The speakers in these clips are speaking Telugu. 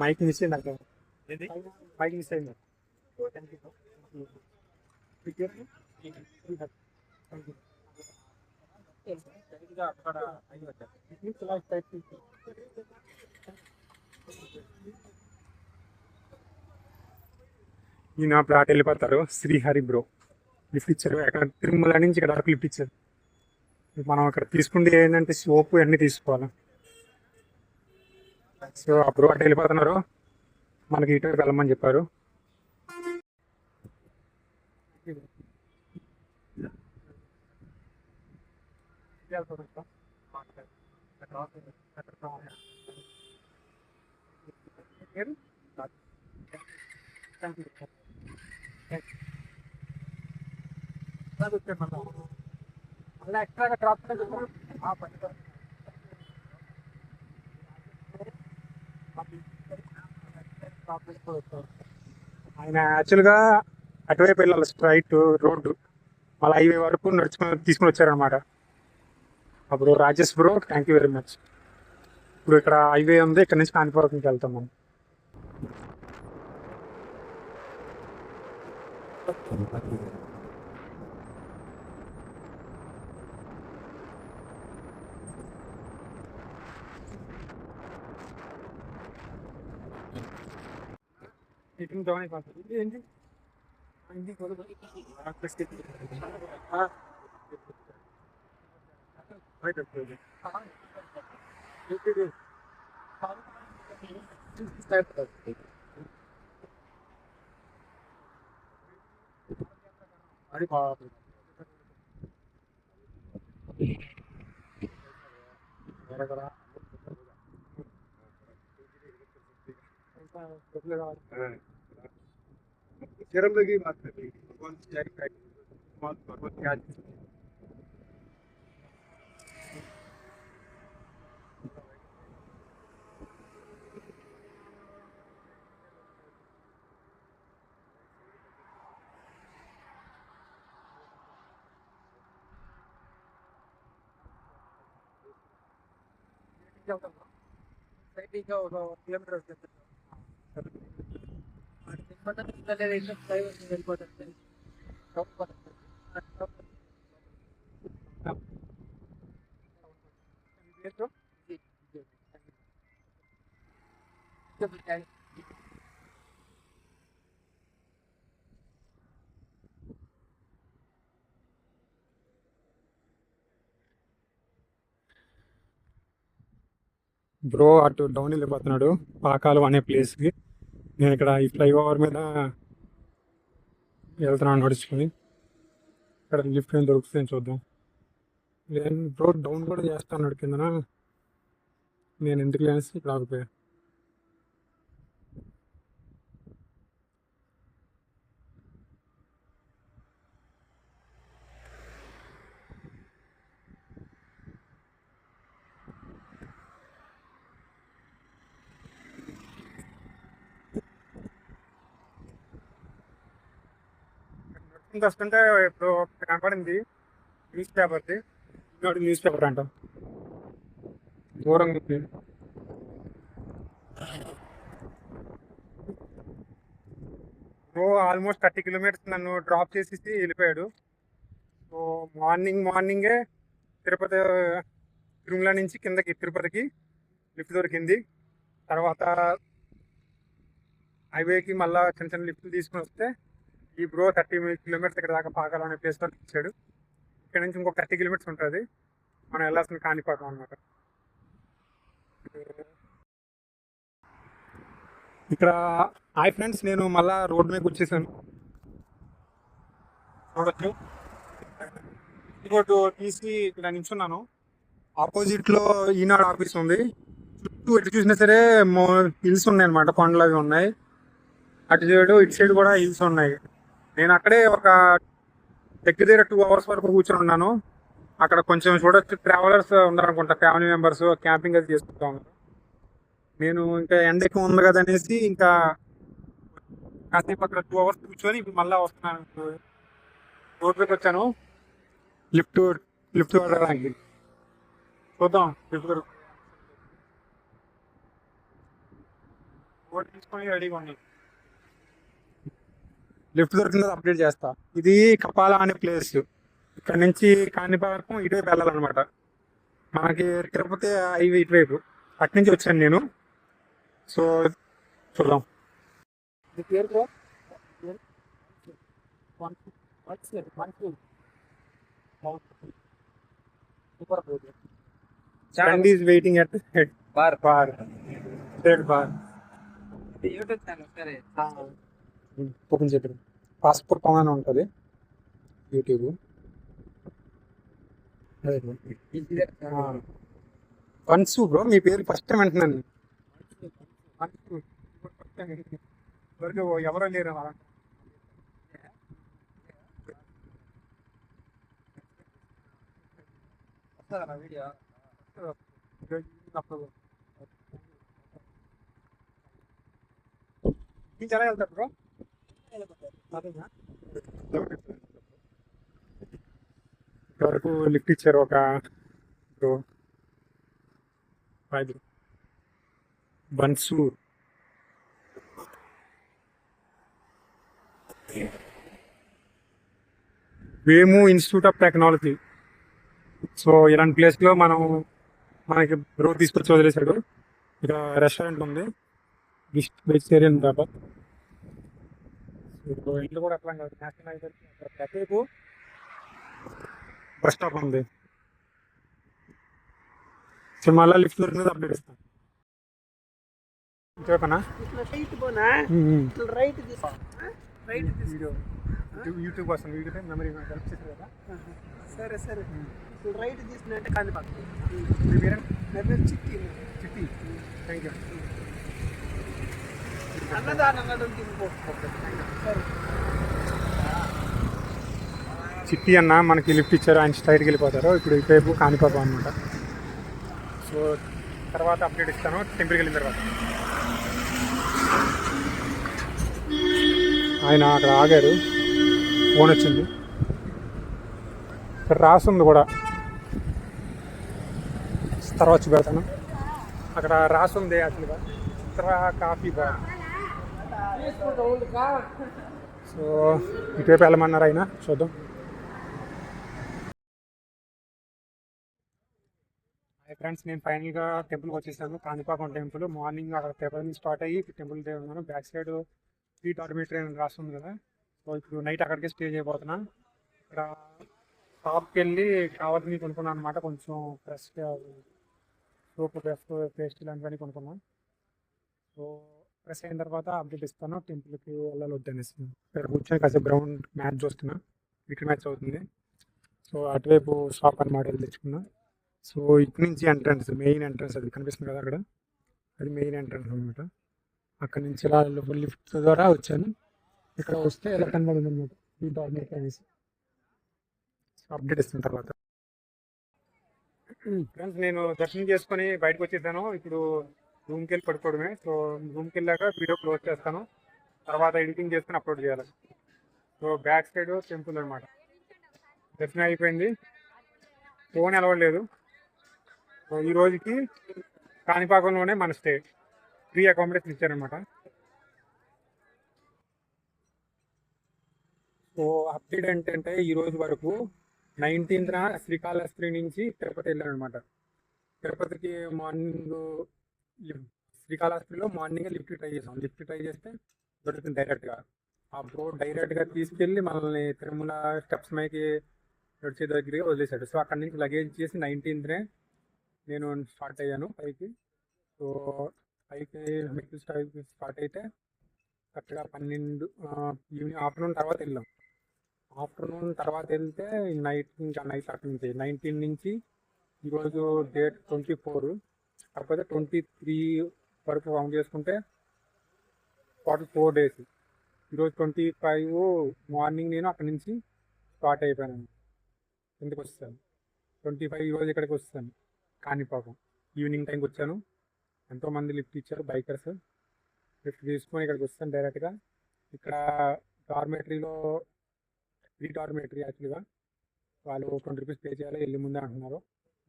మైక్ మిస్ అయింది అక్కడ, మైక్ మిస్ అయింది. ఈయన ప్లాట్ వెళ్ళిపోతారు. శ్రీహరి బ్రో లిఫ్ట్ ఇచ్చారు. అక్కడ తిరుమల నుంచి ఇక్కడ వరకు లిఫ్ట్ ఇచ్చారు. మనం అక్కడ తీసుకుంటే ఏంటంటే సోపు అన్నీ తీసుకోవాలి. సో ఆ బ్రో అటు వెళ్ళిపోతున్నారు, మనకి ఇటు వెళ్ళమని చెప్పారు. ఆయన యాక్చువల్గా అటువైపు వెళ్ళాలి, స్ట్రైట్ రోడ్డు, మళ్ళీ హైవే వరకు నడుచుకొని తీసుకుని వచ్చారనమాట. అప్పుడు Rajesh bro thank you very much. ఇప్పుడు ఇక్కడ హైవే ఉంది, ఇక్కడ నుంచి కాణిపాకంకి వెళ్తాం మనం. ఇటు జాయిన్ అయిపోతుంది ఏంటి అది शर्मदगी बात करनी भगवान जय भगवत क्या किलोमीटर వెళ్ళిపోతుంది. బ్రో అటు డౌన్ వెళ్ళిపోతున్నాడు పాకాలు అనే ప్లేస్కి. నేను ఇక్కడ ఈ ఫ్లైఓవర్ మీద వెళ్తున్నాను నడుచుకుని. ఇక్కడ లిఫ్ట్ ఏం దొరుకుతుంది చూద్దాం. నేను బ్రో డౌన్ కూడా చేస్తాను కిందన, నేను ఎందుకు లేనేసి ఇక్కడ ఆగిపోయా. వస్తుంటే ఇప్పుడు కనపడింది న్యూస్ పేపర్ది, న్యూస్ పేపర్ అంట దూరంగా ఉంది. ఆల్మోస్ట్ 30 కిలోమీటర్స్ నన్ను డ్రాప్ చేసేసి వెళ్ళిపోయాడు. సో మార్నింగే తిరుమల నుంచి కిందకి తిరుపతికి లిఫ్ట్ దొరికింది. తర్వాత హైవేకి మళ్ళీ చిన్న చిన్న లిఫ్ట్లు తీసుకుని వస్తే ఈ బ్రో 30 కిలోమీటర్స్ ఇక్కడ దాకా పాకాల అనే ప్లేస్ వరకు ఇచ్చాడు. ఇక్కడ నుంచి ఇంకొక 30 కిలోమీటర్స్ ఉంటుంది మనం వెళ్ళాల్సిన కాణిపాకం అనమాట. ఇక్కడ హాయ్ ఫ్రెండ్స్, నేను మళ్ళా రోడ్ మీద వచ్చేసాను. చూడొచ్చు ఇంకోటి తీసి ఇక్కడ నించున్నాను. ఆపోజిట్లో ఈనాడు ఆఫీస్ ఉంది. చుట్టూ ఎటు చూసినా సరే హిల్స్ ఉన్నాయి అనమాట, కొండలు అవి ఉన్నాయి. అటు సైడ్ ఇటు సైడ్ కూడా హిల్స్ ఉన్నాయి. నేను అక్కడే ఒక దగ్గర 2 అవర్స్ వరకు కూర్చొని ఉన్నాను. అక్కడ కొంచెం చూడొచ్చు, ట్రావెలర్స్ ఉన్నారనుకుంటా, ఫ్యామిలీ మెంబర్స్ క్యాంపింగ్ అది చేసుకుంటా ఉన్నారు. నేను ఇంకా ఎండ ఎక్కువ ఉంది కదా అనేసి ఇంకా కాసేపు అక్కడ 2 అవర్స్ కూర్చొని ఇప్పుడు మళ్ళీ వస్తున్నాను. రోడ్ పైకి వచ్చాను లిఫ్ట్ పడడానికి. చూద్దాం లిఫ్ట్ ఒకటి తీసుకొని రెడీగా ఉన్నాను. లిఫ్ట్ దొరికిందో అప్డేట్ చేస్తా. ఇది కపాల అనే ప్లేస్. ఇక్కడ నుంచి కాణిపాకం ఇటువైపు వెళ్ళాలన్నమాట. మనకి తిరుపతి హైవే ఇటువైపు. అటు నుంచి వచ్చాను నేను. సో చూద్దాం. ఇది పేరు bro? Friend is waiting at the head bar. Head bar. YouTube channel సరే. ఓపెన్ చేయడం పాస్పోర్ట్ కాగానే ఉంటుంది యూట్యూబ్. వన్స్ బ్రో మీ పేరు ఫస్ట్ టైం అంటున్నాను. వరకు ఎవరో లేరు అలా. వీడియో మీకు ఎలా వెళ్తారు బ్రో? వరకు లిఫ్ట్ ఇచ్చారు ఒక బ్రో. బన్సూర్ Vemu institute of technology. So ఇలాంటి ప్లేస్లో మనకి బ్రో తీసుకొచ్చి వదిలేశాడు. ఇక్కడ రెస్టారెంట్ ఉంది, వెజిటేరియన్ దాబా. ఇల్లు కూడా అట్లా నేషనల్ హైవే బస్ స్టాప్ ఉంది. సో మళ్ళీ లిఫ్ట్ దొరికినది అప్డేట్ ఇస్తాను. చెప్పనా యూట్యూబ్ వస్తుంది. వీడియో మెమరీ హెల్ప్ చేశారు కదా. సరే సరే. ఇప్పుడు రైట్ తీసుకున్నట్టే కాణిపాకం. మీ పేరు? నా పేరు చిట్టి. చిట్టి, థ్యాంక్ యూ. అన్నదానం తీసుకో. సరే. చిట్టి అన్న మనకి లిఫ్ట్ ఇచ్చారు. ఆయన స్ట్రైట్కి వెళ్ళిపోతారు. ఇప్పుడు ఇటువైపు కాణిపాకం అనమాట. సో తర్వాత అప్డేట్ ఇస్తాను టెంపుల్కి వెళ్ళిన తర్వాత. ఆయన అక్కడ ఆగారు, ఫోన్ వచ్చింది. ఇక్కడ రాస్తుంది కూడా, తర్వాత వచ్చి పెడతాను. అక్కడ రాస్తుంది యాక్చువల్గా చిత్ర కాఫీ బార్. సో ఇటువైపు వెళ్ళమన్నారు ఆయన, చూద్దాం. ఫ్రెండ్స్, నేను ఫైనల్గా టెంపుల్కి వచ్చేసాను. కాణిపాకం టెంపుల్. మార్నింగ్ అక్కడ తిరుపతి నుంచి స్టార్ట్ అయ్యి టెంపుల్ దగ్గర ఉన్నాను. బ్యాక్ సైడ్ 3 డార్మిటరీ అని రాస్తుంది కదా. సో ఇప్పుడు నైట్ అక్కడికే స్టే చేయబోతున్నా. ఇక్కడ షాప్కి వెళ్ళి కావాల్సినవి కొనుక్కున్నాను అనమాట. కొంచెం ఫ్రెష్ సోప్, బ్రష్, పేస్ట్ ఇలాంటివన్నీ కొనుక్కున్నాను. సో ఫ్రెష్ అయిన తర్వాత అప్డేట్ ఇస్తాను. టెంపుల్కి వెళ్ళాలి వద్దనేసి ఇక్కడ కూర్చొని కాసేపు గ్రౌండ్ మ్యాచ్ చూస్తున్నా. క్రికెట్ మ్యాచ్ అవుతుంది. సో అటువైపు షాప్ అనమాట వెళ్ళి తెచ్చుకున్నా. సో ఇటు నుంచి ఎంట్రన్స్, మెయిన్ ఎంట్రన్స్ అది కనిపిస్తుంది కదా అక్కడ, అది మెయిన్ ఎంట్రన్స్ అనమాట. అక్కడ నుంచి ఇలా లిఫ్ట్ ద్వారా వచ్చాను. ఇక్కడ వస్తే ఎలా కనబడింది అనమాట ఈ డార్మిటరీ అనేసి. సో అప్డేట్ ఇస్తున్న తర్వాత ఫ్రెండ్స్, నేను దర్శనం చేసుకొని బయటకు వచ్చేసాను. ఇప్పుడు రూమ్కి వెళ్ళి పడుకోవడమే. సో రూమ్కి వెళ్ళాక వీడియో క్లోజ్ చేస్తాను. తర్వాత ఎడిటింగ్ చేసుకుని అప్లోడ్ చేయాలి. సో బ్యాక్ సైడ్ టెంపుల్ అనమాట. దర్శనం అయిపోయింది. ఫోన్ అలవలేదు. సో ఈ రోజుకి కాణిపాకంలోనే మన స్టే. ఫ్రీ అకామిడేషన్ ఇచ్చారనమాట. సో అప్డేట్ ఏంటంటే ఈ రోజు వరకు 19th శ్రీకాళహస్తి నుంచి తిరుపతి వెళ్ళాను అనమాట. తిరుపతికి మార్నింగ్ శ్రీకాళహస్తిలో మార్నింగ్ లిఫ్ట్ ట్రై చేసాం. లిఫ్ట్ ట్రై చేస్తే దొరుకుతుంది డైరెక్ట్గా. ఆ బ్రో డైరెక్ట్గా తీసుకెళ్ళి మనల్ని తిరుమల స్టెప్స్ పైకి నడిచే దగ్గరికి వదిలేశాడు. సో అక్కడి నుంచి లగేజ్ చేసి 19th నేను స్టార్ట్ అయ్యాను పైకి. సో పైకి మెట్లు స్టార్ట్ అయితే కరెక్ట్గా 12 ఈవినింగ్ ఆఫ్టర్నూన్ తర్వాత వెళ్ళాం. ఆఫ్టర్నూన్ తర్వాత వెళ్తే ఇంకా నైట్ అక్కడి నుంచి 19 నుంచి ఈరోజు డేట్ 24. కాకపోతే 23 వరకు కౌంట్ చేసుకుంటే 44 days. ఈరోజు 25 మార్నింగ్ నేను అక్కడి నుంచి స్టార్ట్ అయిపోయాను. ఎందుకు వస్తాను 25 ఈరోజు ఇక్కడికి వస్తాను. కాణిపాకం ఈవినింగ్ టైంకి వచ్చాను. ఎంతోమంది లిఫ్ట్ ఇచ్చారు, బైకర్స్. లిఫ్ట్ తీసుకొని ఇక్కడికి వస్తాను డైరెక్ట్గా. ఇక్కడ డార్మేటరీలో 3 డార్మేటరీ యాక్చువల్గా. వాళ్ళు 20 రూపీస్ పే చేయాలి, వెళ్ళి ముందే అంటున్నారు.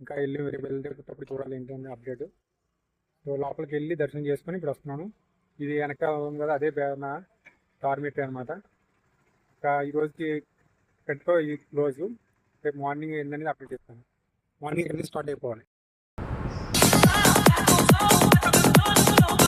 ఇంకా వెళ్ళి రేపు వెళ్ళేటప్పుడు చూడాలి ఏంటంటే అప్డేట్. సో లోపలికి వెళ్ళి దర్శనం చేసుకొని ఇప్పుడు వస్తున్నాను. ఇది వెనక ఉంది కదా, అదే డార్మెటరీ అనమాట. ఇంకా ఈ రోజుకి పెట్టుకో ఈ క్లోజ్. రేపు మార్నింగ్ ఏంటనేది అప్డేట్ చేస్తాను. మార్నింగ్ ఎన్ని స్టార్ట్ అయిపోవాలి.